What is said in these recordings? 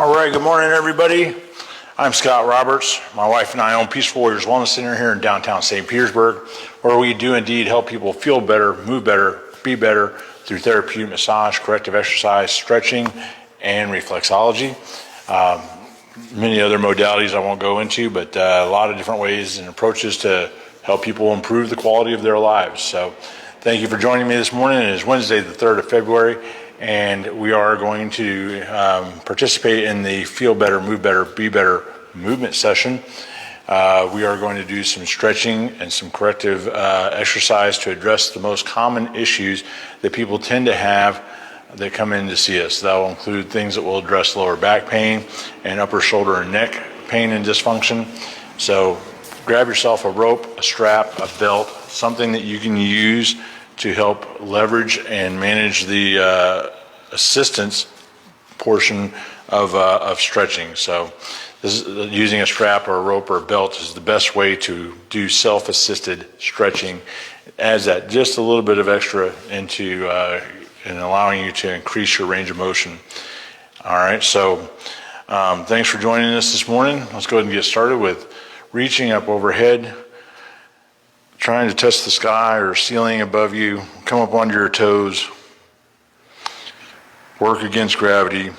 All right, good morning, everybody. I'm Scott Roberts. My wife and I own Peaceful Warriors Wellness Center here in downtown St. Petersburg, where we do indeed help people feel better, move better, be better through therapeutic massage, corrective exercise, stretching, and reflexology. Many other modalities I won't go into, but a lot of different ways and approaches to help people improve the quality of their lives. So thank you for joining me this morning. It is Wednesday, the 3rd of February. And we are going to participate in the Feel Better, Move Better, Be Better movement session. We are going to do some stretching and some corrective exercise to address the most common issues that people tend to have that come in to see us. That will include things that will address lower back pain and upper shoulder and neck pain and dysfunction. So grab yourself a rope, a strap, a belt, something that you can use to help leverage and manage the assistance portion of stretching. So this is, using a strap or a rope or a belt is the best way to do self-assisted stretching. It adds that just a little bit of extra into and allowing you to increase your range of motion. All right, so thanks for joining us this morning. Let's go ahead and get started with reaching up overhead, trying to touch the sky or ceiling above you, come up onto your toes, work against gravity,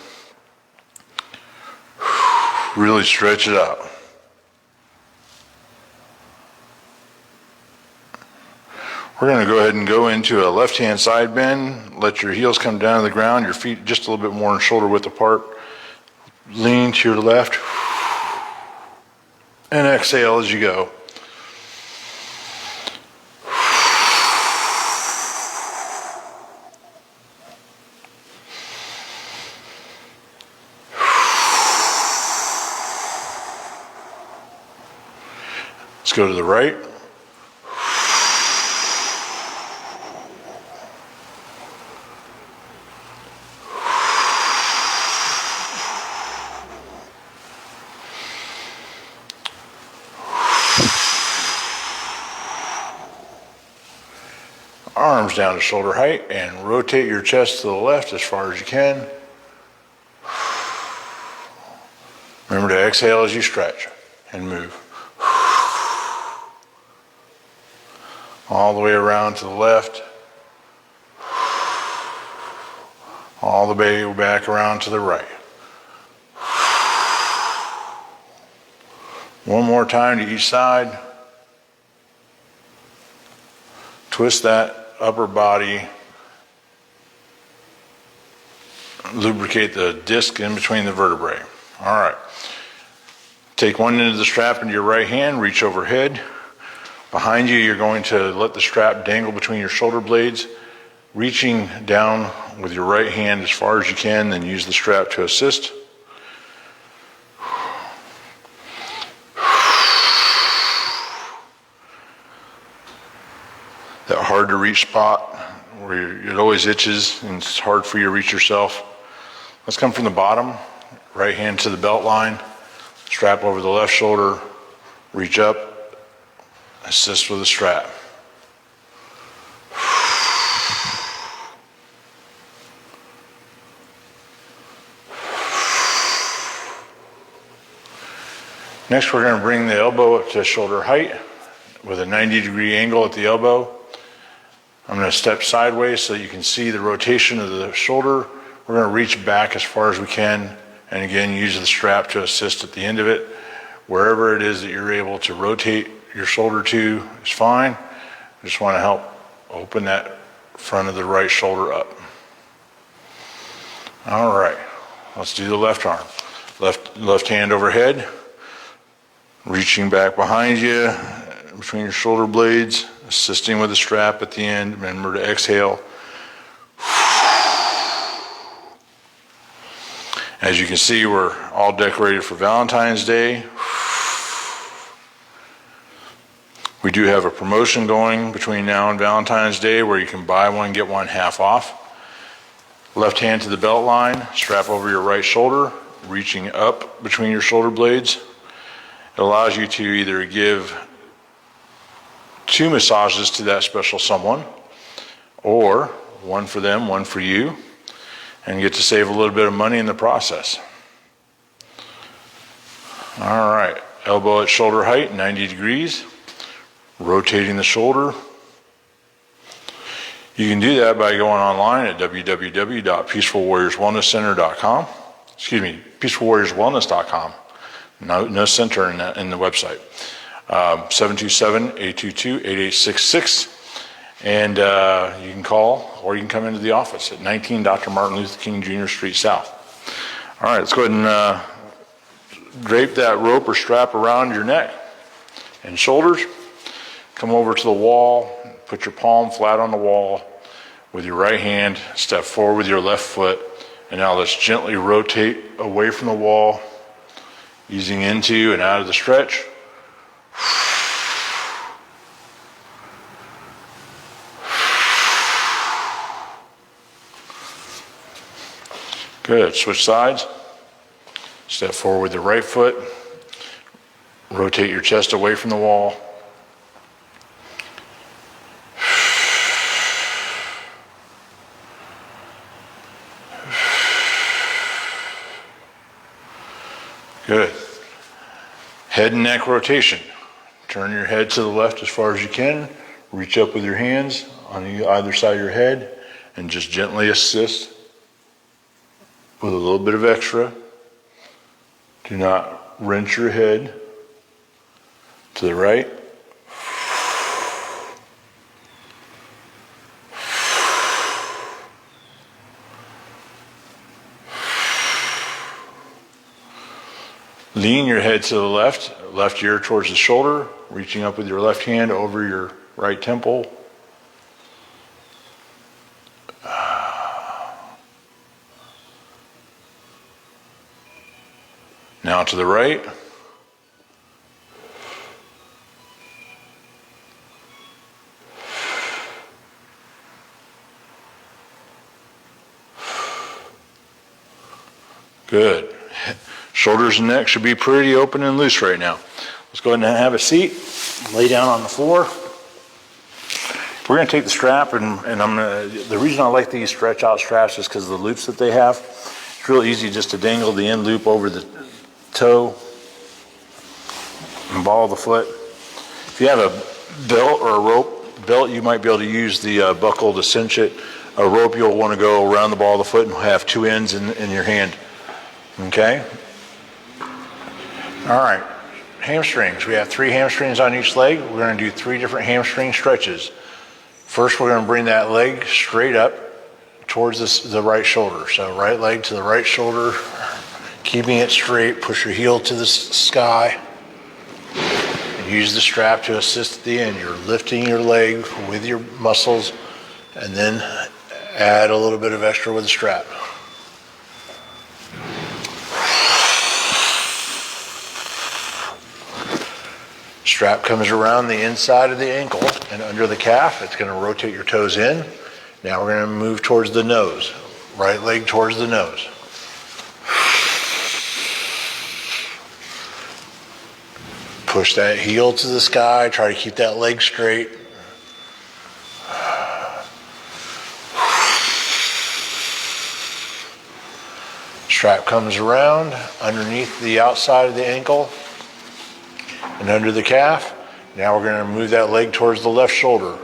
really stretch it out. We're going to go ahead and go into a left-hand side bend. Let your heels come down to the ground, your feet just a little bit more shoulder width apart. Lean to your left and exhale as you go. Let's go to the right. Arms down to shoulder height and rotate your chest to the left as far as you can. Remember to exhale as you stretch and move. All the way around to the left. All the way back around to the right. One more time to each side. Twist that upper body. Lubricate the disc in between the vertebrae. All right. Take one end of the strap into your right hand, reach overhead. Behind you, you're going to let the strap dangle between your shoulder blades, reaching down with your right hand as far as you can, then use the strap to assist. That hard to reach spot where it always itches and it's hard for you to reach yourself. Let's come from the bottom, right hand to the belt line, strap over the left shoulder, reach up, assist with the strap. Next, we're going to bring the elbow up to shoulder height with a 90-degree angle at the elbow. I'm going to step sideways so that you can see the rotation of the shoulder. We're going to reach back as far as we can, and again, use the strap to assist at the end of it. Wherever it is that you're able to rotate your shoulder to is fine. I just want to help open that front of the right shoulder up. All right, let's do the left arm. Left hand overhead, reaching back behind you, between your shoulder blades, assisting with the strap at the end. Remember to exhale. As you can see, we're all decorated for Valentine's Day. We do have a promotion going between now and Valentine's Day where you can buy one, get one half off. Left hand to the belt line, strap over your right shoulder, reaching up between your shoulder blades. It allows you to either give 2 massages to that special someone, or one for them, one for you, and get to save a little bit of money in the process. All right, elbow at shoulder height, 90 degrees. Rotating the shoulder. You can do that by going online at www.peacefulwarriorswellnesscenter.com. Excuse me, peacefulwarriorswellness.com. No center in the website. 727-822-8866. And you can call or you can come into the office at 19 Dr. Martin Luther King Jr. Street South. All right, let's go ahead and drape that rope or strap around your neck and shoulders. Come over to the wall, put your palm flat on the wall with your right hand, step forward with your left foot, and now let's gently rotate away from the wall, easing into and out of the stretch. Good, switch sides. Step forward with the right foot, rotate your chest away from the wall. Good. Head and neck rotation. Turn your head to the left as far as you can. Reach up with your hands on either side of your head and just gently assist with a little bit of extra. Do not wrench your head to the right. Lean your head to the left ear towards the shoulder, reaching up with your left hand over your right temple. Now to the right. Good. Shoulders and neck should be pretty open and loose right now. Let's go ahead and have a seat. Lay down on the floor. We're going to take the strap and the reason I like these stretch out straps is because of the loops that they have. It's real easy just to dangle the end loop over the toe and ball of the foot. If you have a belt or a rope belt, you might be able to use the buckle to cinch it. A rope, you'll want to go around the ball of the foot and have two ends in your hand. Okay? All right, hamstrings. We have 3 hamstrings on each leg. We're going to do 3 different hamstring stretches. First, we're going to bring that leg straight up towards the right shoulder. So right leg to the right shoulder, keeping it straight. Push your heel to the sky. And use the strap to assist at the end. You're lifting your leg with your muscles and then add a little bit of extra with the strap. Strap comes around the inside of the ankle and under the calf. It's going to rotate your toes in. Now we're going to move towards the nose. Right leg towards the nose. Push that heel to the sky. Try to keep that leg straight. Strap comes around underneath the outside of the ankle and under the calf. Now we're going to move that leg towards the left shoulder.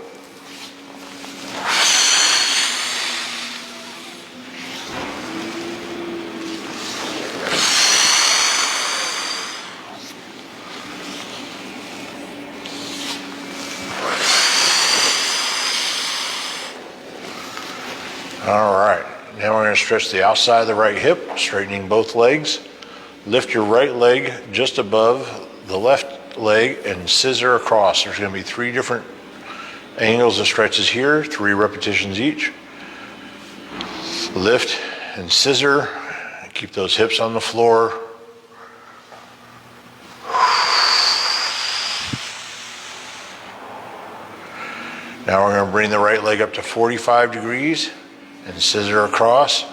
All right, now we're going to stretch the outside of the right hip, straightening both legs. Lift your right leg just above the left leg and scissor across. There's going to be 3 different angles of stretches here, 3 repetitions each. Lift and scissor. Keep those hips on the floor. Now we're going to bring the right leg up to 45 degrees and scissor across.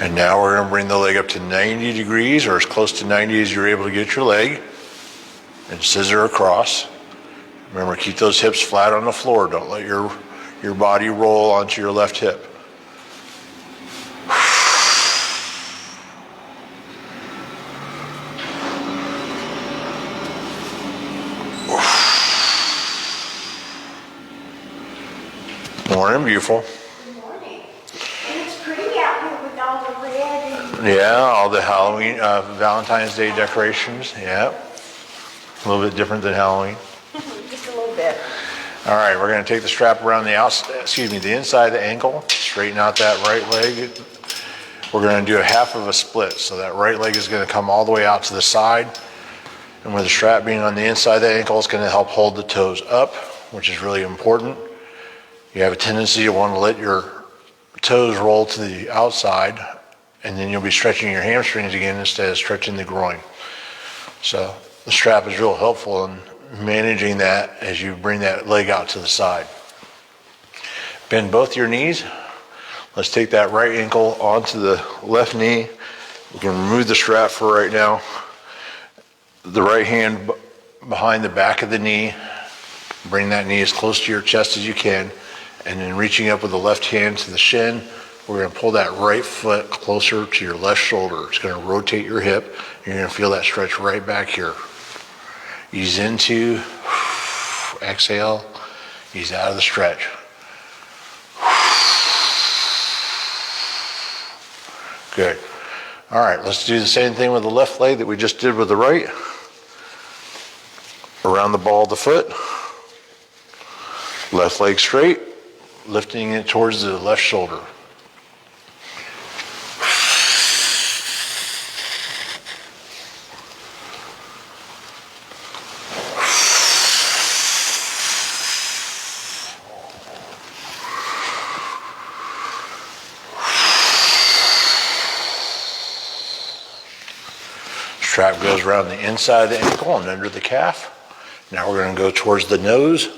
And now we're going to bring the leg up to 90 degrees, or as close to 90 as you're able to get your leg, and scissor across. Remember, keep those hips flat on the floor. Don't let your body roll onto your left hip. Morning, beautiful. Good morning. And it's pretty out here with all the red and... Yeah, all the Halloween, Valentine's Day decorations. Yeah, a little bit different than Halloween. Just a little bit. All right, we're going to take the strap around the the inside of the ankle, straighten out that right leg. We're going to do a half of a split, so that right leg is going to come all the way out to the side, and with the strap being on the inside of the ankle, it's going to help hold the toes up, which is really important. You have a tendency to want to let your toes roll to the outside, and then you'll be stretching your hamstrings again instead of stretching the groin. So the strap is real helpful in managing that as you bring that leg out to the side. Bend both your knees. Let's take that right ankle onto the left knee. We can remove the strap for right now. The right hand behind the back of the knee. Bring that knee as close to your chest as you can. And then reaching up with the left hand to the shin, we're going to pull that right foot closer to your left shoulder. It's going to rotate your hip. You're going to feel that stretch right back here. Ease into, exhale, ease out of the stretch. Good. All right, let's do the same thing with the left leg that we just did with the right. Around the ball of the foot. Left leg straight, lifting it towards the left shoulder. Strap goes around the inside of the ankle and under the calf. Now we're going to go towards the nose.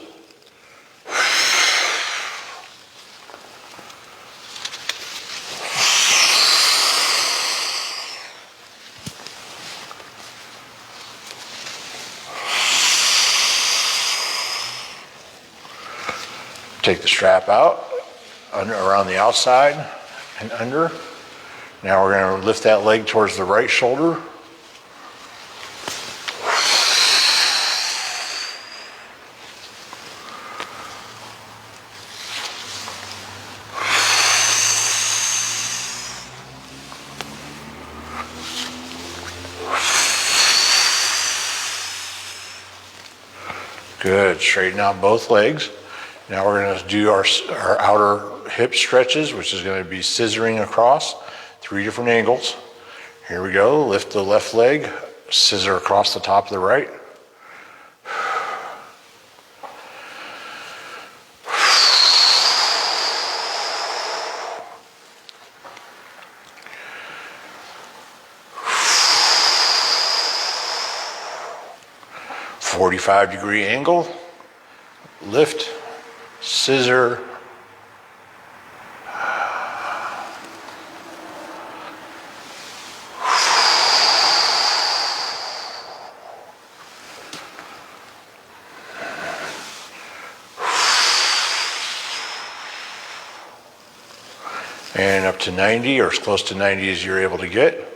Take the strap out, around the outside and under. Now we're going to lift that leg towards the right shoulder. Good, straighten out both legs. Now we're going to do our outer hip stretches, which is going to be scissoring across, 3 different angles. Here we go, lift the left leg, scissor across the top of the right. .45-degree angle, lift, scissor, and up to 90 or as close to 90 as you're able to get.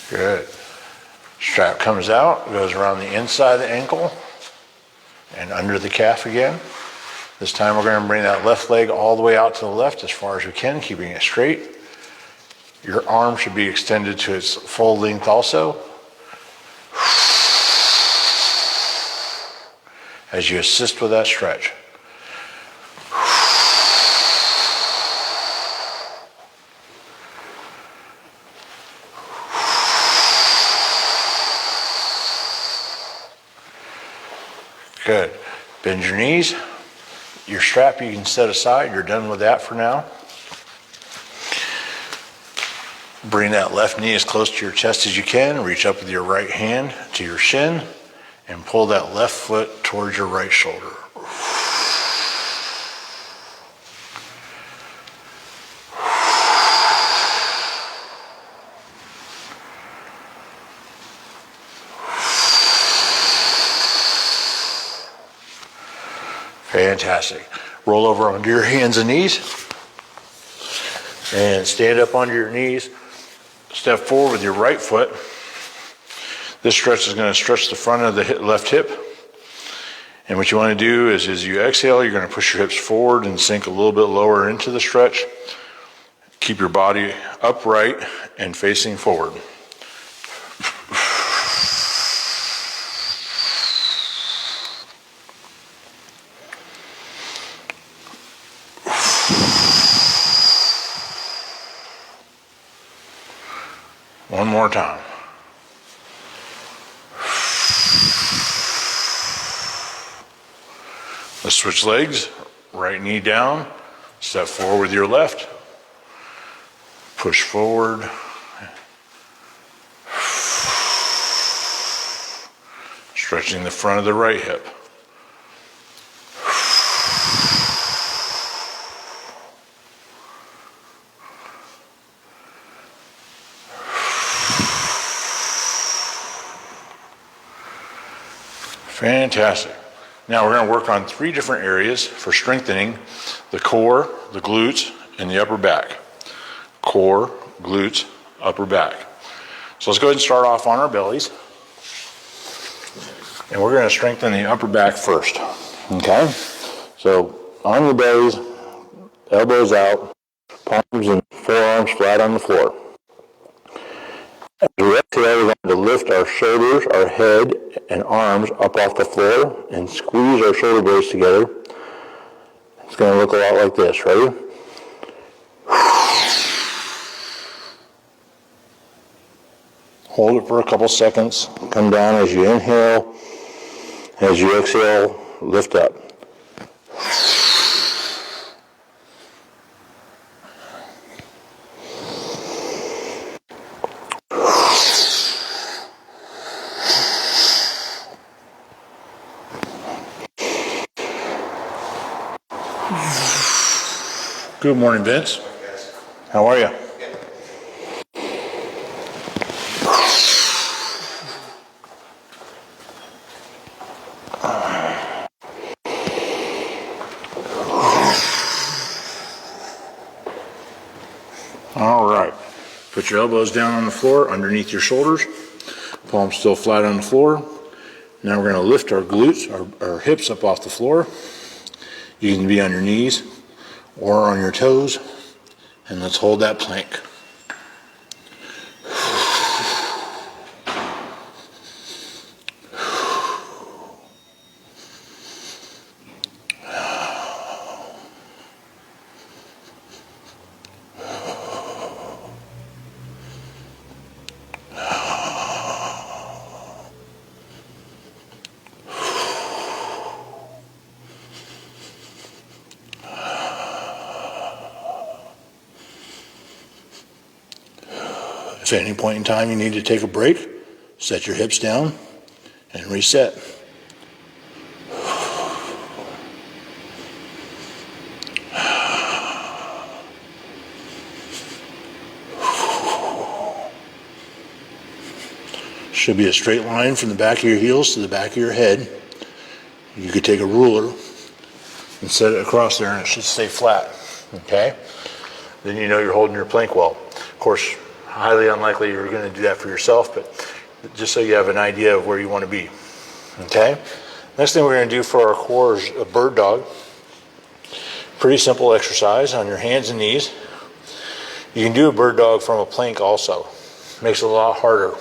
Good. Strap comes out, goes around the inside of the ankle and under the calf again. This time we're going to bring that left leg all the way out to the left as far as we can, keeping it straight. Your arm should be extended to its full length also. As you assist with that stretch. Good. Bend your knees. Your strap you can set aside. You're done with that for now. Bring that left knee as close to your chest as you can. Reach up with your right hand to your shin and pull that left foot towards your right shoulder. Fantastic. Roll over onto your hands and knees and stand up onto your knees. Step forward with your right foot. This stretch is going to stretch the front of the left hip. And what you want to do is as you exhale, you're going to push your hips forward and sink a little bit lower into the stretch. Keep your body upright and facing forward. One more time. Let's switch legs. Right knee down. Step forward with your left. Push forward. Stretching the front of the right hip. Fantastic. Now we're going to work on 3 different areas for strengthening the core, the glutes, and the upper back. Core, glutes, upper back. So let's go ahead and start off on our bellies. And we're going to strengthen the upper back first. Okay? So on your bellies, elbows out, palms and forearms flat on the floor. As we exhale, we're going to lift our shoulders, our head, and arms up off the floor and squeeze our shoulder blades together. It's going to look a lot like this. Ready? Hold it for a couple seconds. Come down as you inhale. As you exhale, lift up. Good morning, Vince. How are you? All right. Put your elbows down on the floor underneath your shoulders. Palms still flat on the floor. Now we're going to lift our glutes, our hips up off the floor. You can be on your knees or on your toes, and let's hold that plank. If at any point in time you need to take a break, set your hips down and reset. Should be a straight line from the back of your heels to the back of your head. You could take a ruler and set it across there and it should stay flat. Okay? Then you know you're holding your plank well. Of course, highly unlikely you're going to do that for yourself, but just so you have an idea of where you want to be. Okay? Next thing we're going to do for our core is a bird dog. Pretty simple exercise on your hands and knees. You can do a bird dog from a plank also. Makes it a lot harder.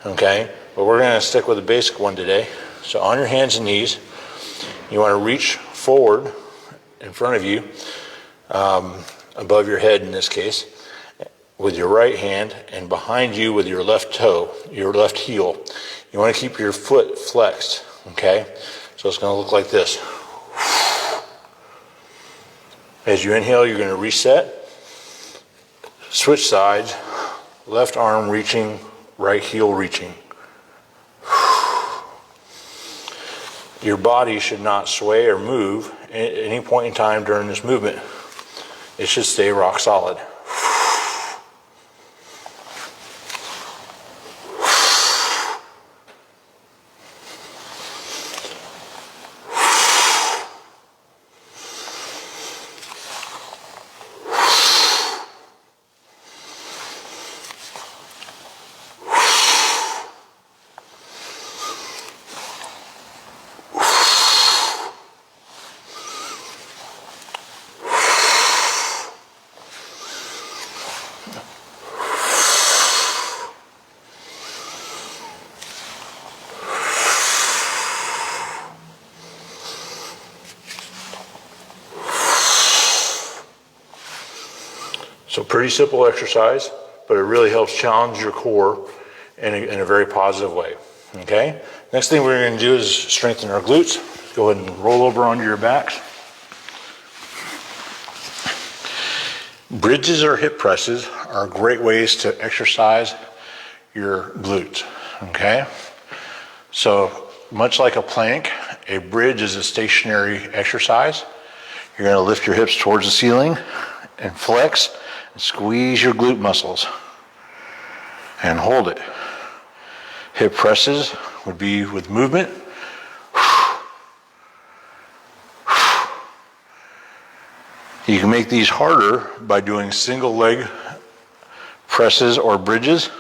Okay? But we're going to stick with the basic one today. So on your hands and knees, you want to reach forward in front of you, above your head in this case, with your right hand, and behind you with your left toe, your left heel. You want to keep your foot flexed, okay? So So it's going to look like this. As you inhale, you're going to reset. Switch sides. Left arm reaching, right heel reaching. Your body should not sway or move at any point in time during this movement. It should stay rock solid. So pretty simple exercise, but it really helps challenge your core in a very positive way, okay? Next thing we're gonna do is strengthen our glutes. Go ahead and roll over onto your backs. Bridges or hip presses are great ways to exercise your glutes, okay? So much like a plank, a bridge is a stationary exercise. You're gonna lift your hips towards the ceiling and flex and squeeze your glute muscles and hold it. Hip presses would be with movement. You can make these harder by doing single leg presses or bridges.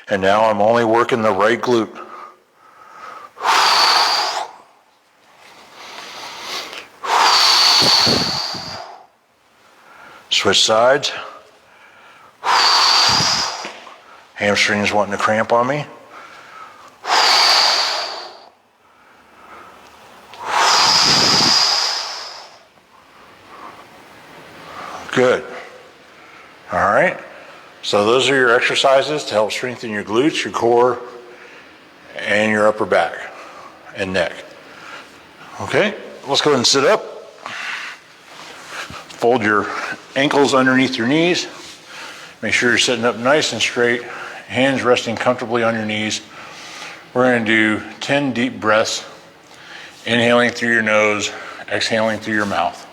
And now I'm only working the right glute. Switch sides. Hamstrings wanting to cramp on me. Good. All right. So those are your exercises to help strengthen your glutes, your core, and your upper back and neck. Okay, let's go ahead and sit up. Fold your ankles underneath your knees. Make sure you're sitting up nice and straight, hands resting comfortably on your knees. We're going to do 10 deep breaths, inhaling through your nose, exhaling through your mouth.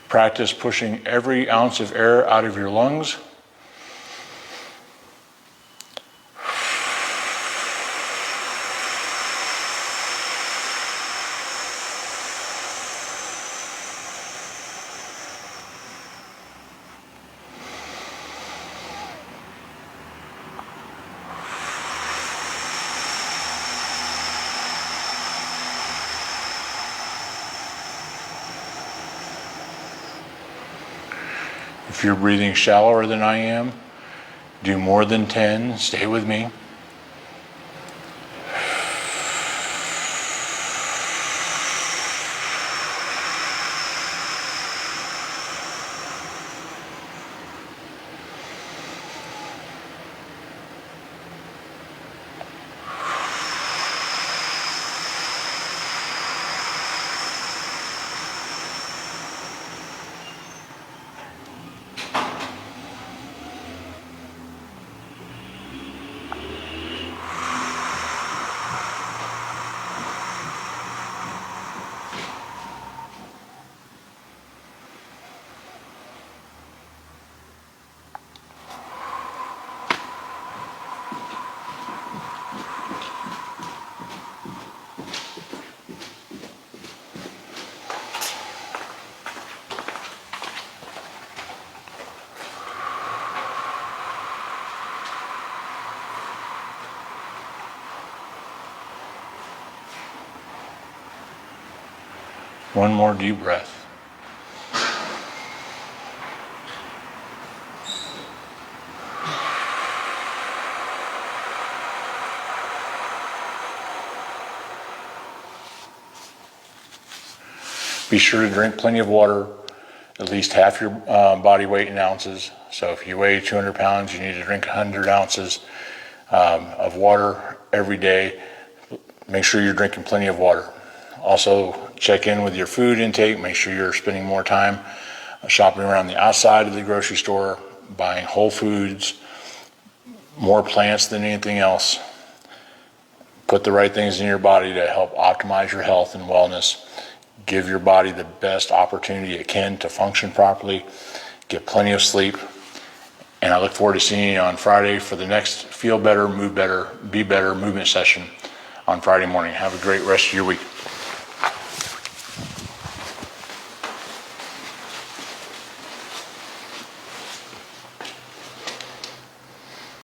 Practice pushing every ounce of air out of your lungs. If you're breathing shallower than I am, do more than 10. Stay with me. One more deep breath. Be sure to drink plenty of water, at least half your body weight in ounces. So if you weigh 200 pounds, you need to drink 100 ounces of water every day. Make sure you're drinking plenty of water. Also, check in with your food intake. Make sure you're spending more time shopping around the outside of the grocery store, buying whole foods, more plants than anything else. Put the right things in your body to help optimize your health and wellness. Give your body the best opportunity it can to function properly. Get plenty of sleep. And I look forward to seeing you on Friday for the next Feel Better, Move Better, Be Better movement session on Friday morning. Have a great rest of your week.